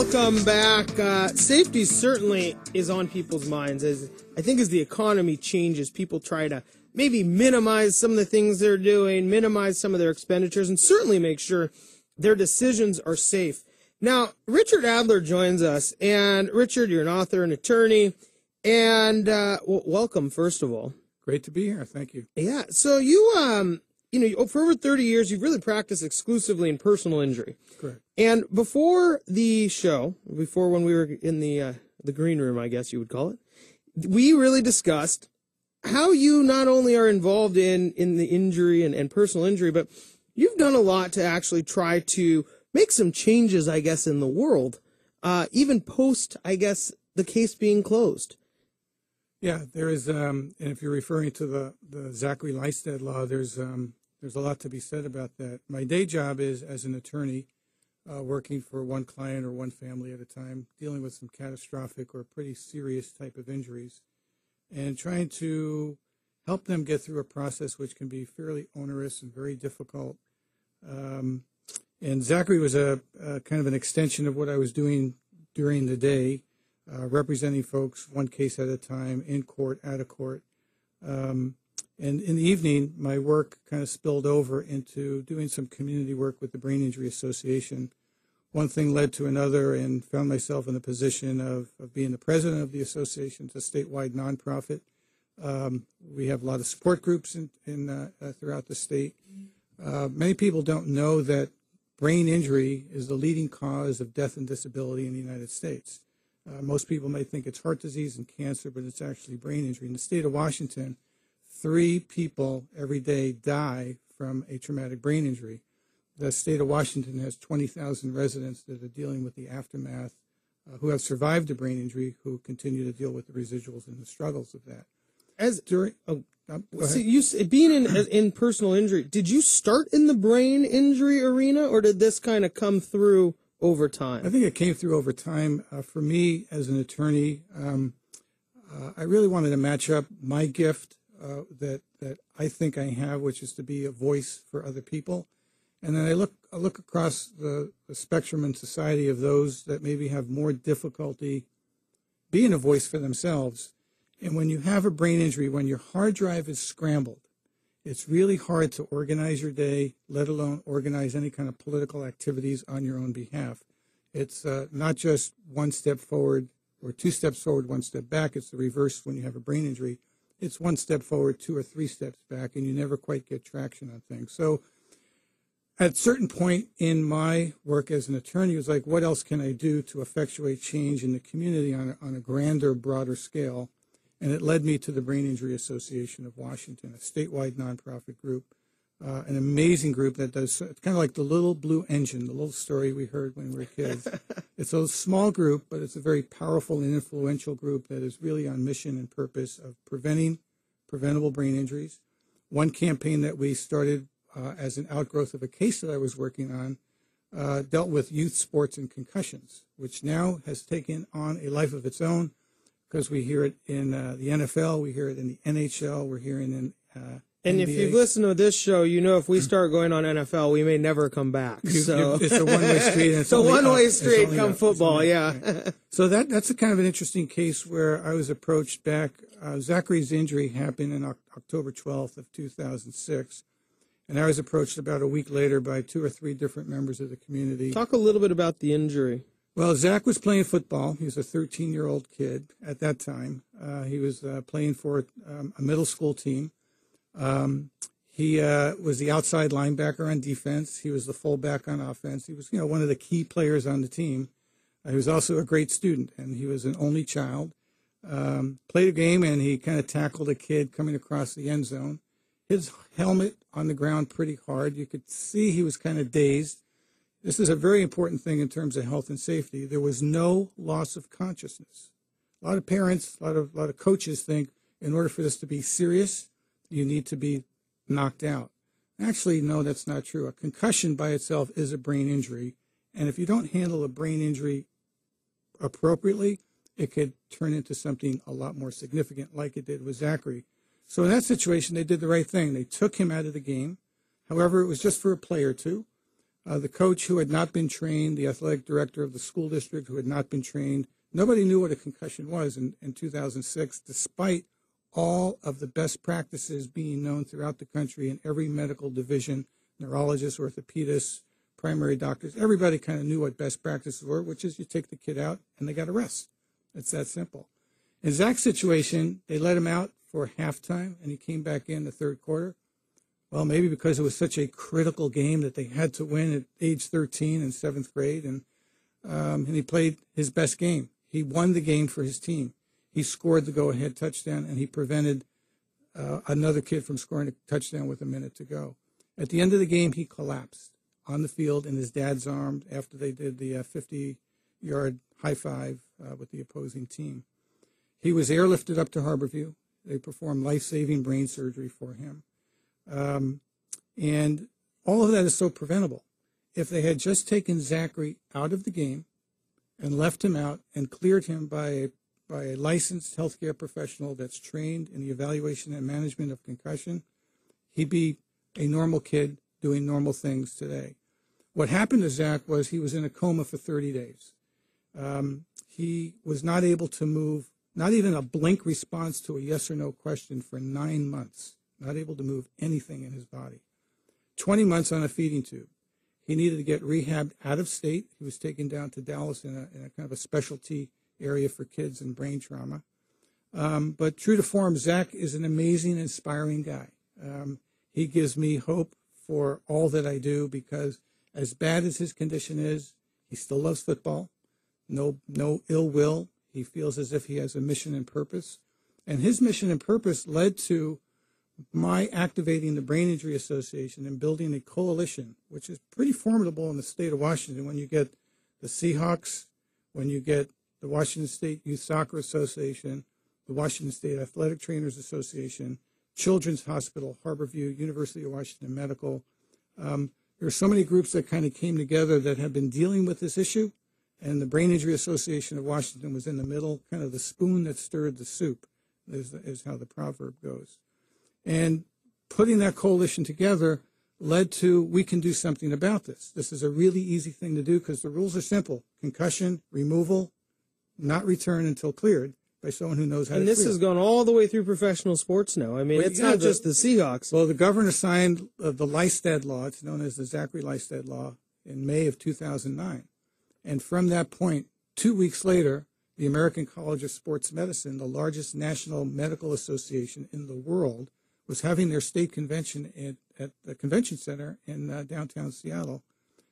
welcome back. Safety certainly is on people's minds as the economy changes. People try to maybe minimize some of the things they're doing, minimize some of their expenditures, and certainly make sure their decisions are safe. Now, Richard Adler joins us, and Richard, you're an author and attorney, and welcome, first of all. Great to be here. Thank you. Yeah. So for over 30 years, you've really practiced exclusively in personal injury. Correct. And before the show, when we were in the green room, I guess you would call it, we really discussed how you not only are involved in the injury and personal injury, but you've done a lot to actually try to make some changes, I guess, in the world, even post, I guess, the case being closed. Yeah, there is, and if you're referring to the Zachary Lystad law, there's a lot to be said about that. My day job is as an attorney, working for one client or one family at a time, dealing with some catastrophic or pretty serious type of injuries, and trying to help them get through a process which can be fairly onerous and very difficult. And Zachary was a kind of an extension of what I was doing during the day, representing folks one case at a time, in court, out of court. And in the evening, my work kind of spilled over into doing some community work with the Brain Injury Association. One thing led to another, and found myself in the position of being the president of the association. It's a statewide nonprofit. We have a lot of support groups throughout the state. Many people don't know that brain injury is the leading cause of death and disability in the United States. Most people may think it's heart disease and cancer, but it's actually brain injury. In the state of Washington, 3 people every day die from a traumatic brain injury. The state of Washington has 20,000 residents that are dealing with the aftermath, who have survived a brain injury, who continue to deal with the residuals and the struggles of that. Being in personal injury, did you start in the brain injury arena, or did this kind of come through over time? I think it came through over time. For me, as an attorney, I really wanted to match up my gift that I think I have, which is to be a voice for other people. And then I look across the spectrum in society of those that maybe have more difficulty being a voice for themselves. And when you have a brain injury, when your hard drive is scrambled, it's really hard to organize your day, let alone organize any kind of political activities on your own behalf. It's not just one step forward or 2 steps forward, 1 step back. It's the reverse when you have a brain injury. It's 1 step forward, 2 or 3 steps back, and you never quite get traction on things. So at a certain point in my work as an attorney, it was like, what else can I do to effectuate change in the community on a grander, broader scale? And it led me to the Brain Injury Association of Washington, a statewide nonprofit group, an amazing group that does, it's kind of like the little blue engine, the little story we heard when we were kids. It's a small group, but it's a very powerful and influential group that is really on mission and purpose of preventing preventable brain injuries. One campaign that we started as an outgrowth of a case that I was working on dealt with youth sports and concussions, which now has taken on a life of its own, because we hear it in the NFL, we hear it in the NHL, we're hearing in and NBA. If you've listened to this show, you know if we start going on NFL, we may never come back. So it's a one-way street. It's a one-way street come football, yeah. Right. So that's a kind of an interesting case where I was approached back. Zachary's injury happened on October 12th of 2006. And I was approached about a week later by 2 or 3 different members of the community. Talk a little bit about the injury. Well, Zach was playing football. He was a 13-year-old kid at that time. He was playing for a middle school team. He was the outside linebacker on defense. He was the fullback on offense. He was, one of the key players on the team. He was also a great student, and he was an only child. Played a game, and he kind of tackled a kid coming across the end zone. His helmet on the ground pretty hard. You could see he was kind of dazed. This is a very important thing in terms of health and safety. There was no loss of consciousness. A lot of parents, a lot of coaches think in order for this to be serious, you need to be knocked out. Actually, no, that's not true. A concussion by itself is a brain injury. And if you don't handle a brain injury appropriately, it could turn into something a lot more significant like it did with Zachary. So in that situation, they did the right thing. They took him out of the game. However, it was just for a play or two. The coach who had not been trained, the athletic director of the school district who had not been trained, nobody knew what a concussion was in 2006, despite all of the best practices being known throughout the country in every medical division, neurologists, orthopedists, primary doctors. Everybody kind of knew what best practices were, which is you take the kid out and they got to rest. It's that simple. In Zach's situation, they let him out for halftime and he came back in the third quarter. Well, maybe because it was such a critical game that they had to win at age 13 in seventh grade, and he played his best game. He won the game for his team. He scored the go-ahead touchdown, and he prevented another kid from scoring a touchdown with a minute to go. At the end of the game, he collapsed on the field in his dad's arms after they did the 50-yard high five with the opposing team. He was airlifted up to Harborview. They performed life-saving brain surgery for him. And all of that is so preventable. If they had just taken Zachary out of the game and left him out and cleared him by a licensed healthcare professional that's trained in the evaluation and management of concussion, he'd be a normal kid doing normal things today. What happened to Zach was he was in a coma for 30 days. He was not able to move, not even a blink response to a yes or no question for 9 months. Not able to move anything in his body. 20 months on a feeding tube. He needed to get rehabbed out of state. He was taken down to Dallas in a kind of a specialty area for kids and brain trauma. But true to form, Zach is an amazing, inspiring guy. He gives me hope for all that I do because as bad as his condition is, he still loves football. No ill will. He feels as if he has a mission and purpose. And his mission and purpose led to my activating the Brain Injury Association and building a coalition, which is pretty formidable in the state of Washington when you get the Seahawks, when you get the Washington State Youth Soccer Association, the Washington State Athletic Trainers Association, Children's Hospital, Harborview, University of Washington Medical. There are so many groups that kind of came together that have been dealing with this issue, and the Brain Injury Association of Washington was in the middle, kind of the spoon that stirred the soup, is how the proverb goes. And putting that coalition together led to we can do something about this. This is a really easy thing to do because the rules are simple. Concussion, removal, not return until cleared by someone who knows how to clear. And this has gone all the way through professional sports now. I mean, it's not just the Seahawks. Well, the governor signed the Lystad Law. It's known as the Zachary Lystad Law in May of 2009. And from that point, 2 weeks later, the American College of Sports Medicine, the largest national medical association in the world, was having their state convention at the convention center in downtown Seattle.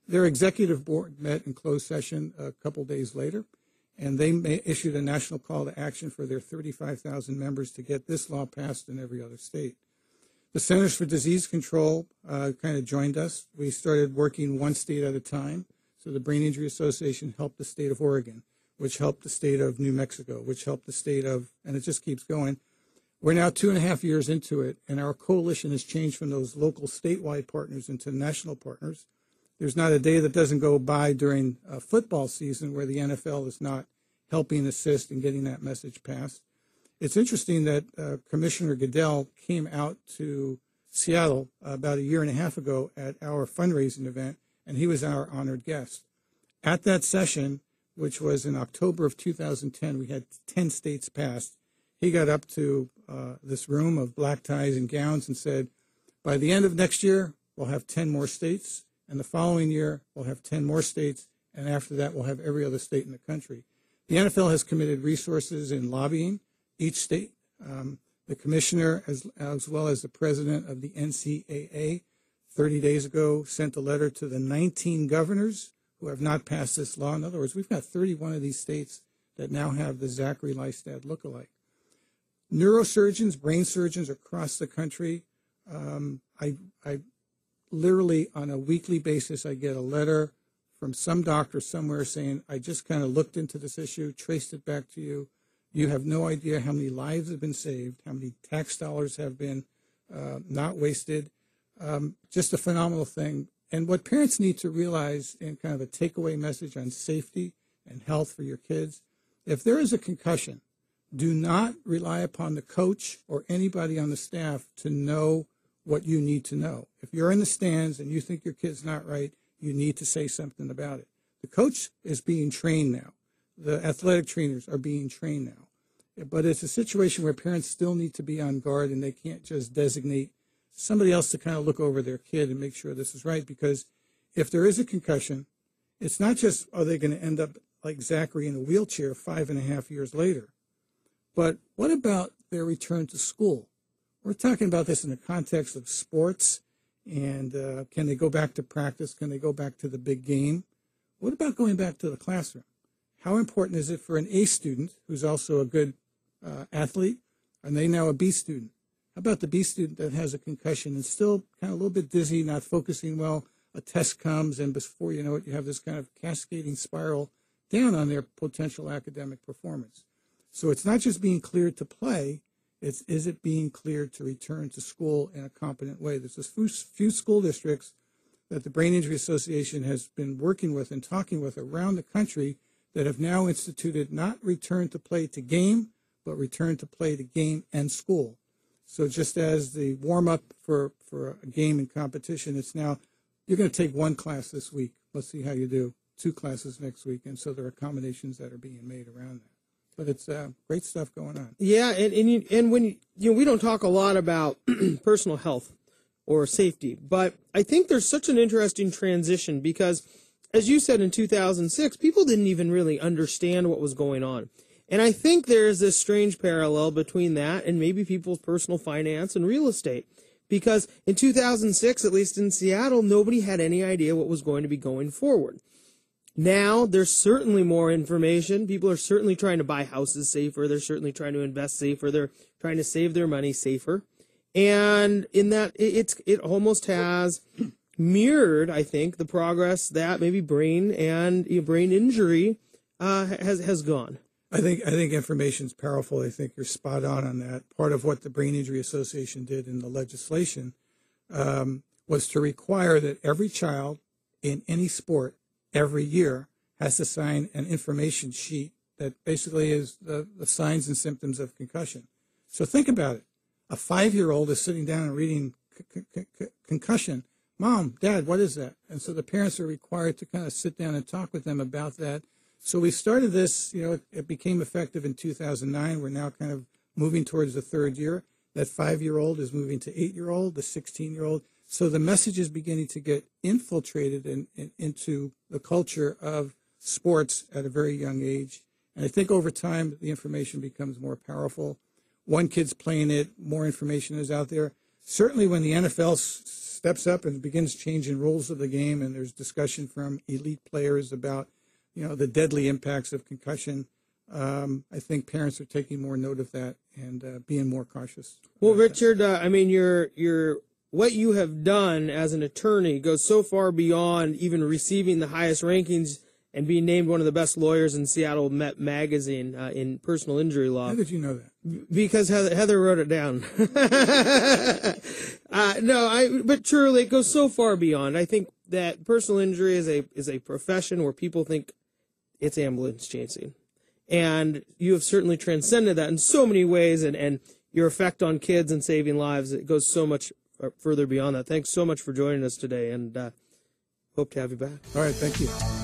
Their executive board met in closed session a couple days later, and they issued a national call to action for their 35,000 members to get this law passed in every other state. The Centers for Disease Control kind of joined us. We started working one state at a time. So the Brain Injury Association helped the state of Oregon, which helped the state of New Mexico, which helped the state of, and it just keeps going. We're now 2.5 years into it, and our coalition has changed from those local statewide partners into national partners. There's not a day that doesn't go by during football season where the NFL is not helping assist in getting that message passed. It's interesting that Commissioner Goodell came out to Seattle about 1.5 years ago at our fundraising event, and he was our honored guest. At that session, which was in October of 2010, we had 10 states passed. He got up to this room of black ties and gowns and said, by the end of next year, we'll have 10 more states, and the following year, we'll have 10 more states, and after that, we'll have every other state in the country. The NFL has committed resources in lobbying each state. The commissioner, as well as the president of the NCAA, 30 days ago, sent a letter to the 19 governors who have not passed this law. In other words, we've got 31 of these states that now have the Zachary Lystad lookalike. Neurosurgeons, brain surgeons across the country, I literally on a weekly basis, I get a letter from some doctor somewhere saying, I just kind of looked into this issue, traced it back to you. You have no idea how many lives have been saved, how many tax dollars have been not wasted. Just a phenomenal thing. And what parents need to realize in kind of a takeaway message on safety and health for your kids, if there is a concussion, do not rely upon the coach or anybody on the staff to know what you need to know. If you're in the stands and you think your kid's not right, you need to say something about it. The coach is being trained now. The athletic trainers are being trained now. But it's a situation where parents still need to be on guard, and they can't just designate somebody else to kind of look over their kid and make sure this is right. Because if there is a concussion, it's not just, are they going to end up like Zachary in a wheelchair 5.5 years later? But what about their return to school? We're talking about this in the context of sports, and can they go back to practice? Can they go back to the big game? What about going back to the classroom? How important is it for an A student who's also a good athlete? Are they now a B student? How about the B student that has a concussion and still kind of a little bit dizzy, not focusing well? A test comes, and before you know it, you have this kind of cascading spiral down on their potential academic performance. So it's not just being cleared to play, it's is it being cleared to return to school in a competent way? There's a few school districts that the Brain Injury Association has been working with and talking with around the country that have now instituted not return to play to game, but return to play to game and school. So just as the warm-up for a game in competition, it's now, you're going to take one class this week. Let's see how you do. 2 classes next week. And so there are accommodations that are being made around that. But it's great stuff going on. Yeah, and when we don't talk a lot about personal health or safety, but I think there's such an interesting transition because, as you said, in 2006, people didn't even really understand what was going on. And I think there's this strange parallel between that and maybe people's personal finance and real estate. Because in 2006, at least in Seattle, nobody had any idea what was going to be going forward. Now, there's certainly more information. People are certainly trying to buy houses safer. They're certainly trying to invest safer. They're trying to save their money safer. And in that, it almost has mirrored, I think, the progress that maybe brain injury has gone. I think information is powerful. I think you're spot on that. Part of what the Brain Injury Association did in the legislation was to require that every child in any sport every year has to sign an information sheet that basically is the signs and symptoms of concussion. So think about it. A 5-year-old is sitting down and reading concussion. Mom, Dad, what is that? And so the parents are required to kind of sit down and talk with them about that. So we started this, it became effective in 2009. We're now kind of moving towards the 3rd year. That 5-year-old is moving to 8-year-old, the 16-year-old. So the message is beginning to get infiltrated into the culture of sports at a very young age. And I think over time, the information becomes more powerful. One kid's playing it, more information is out there. Certainly when the NFL steps up and begins changing rules of the game, and there's discussion from elite players about, the deadly impacts of concussion, I think parents are taking more note of that and being more cautious. Well, Richard, you're what you have done as an attorney goes so far beyond even receiving the highest rankings and being named one of the best lawyers in Seattle Magazine in personal injury law. How did you know that? Because Heather wrote it down. But truly, it goes so far beyond. I think that personal injury is a profession where people think it's ambulance chasing. And you have certainly transcended that in so many ways, and your effect on kids and saving lives, it goes so much further beyond that. Thanks so much for joining us today, and hope to have you back. All right, thank you.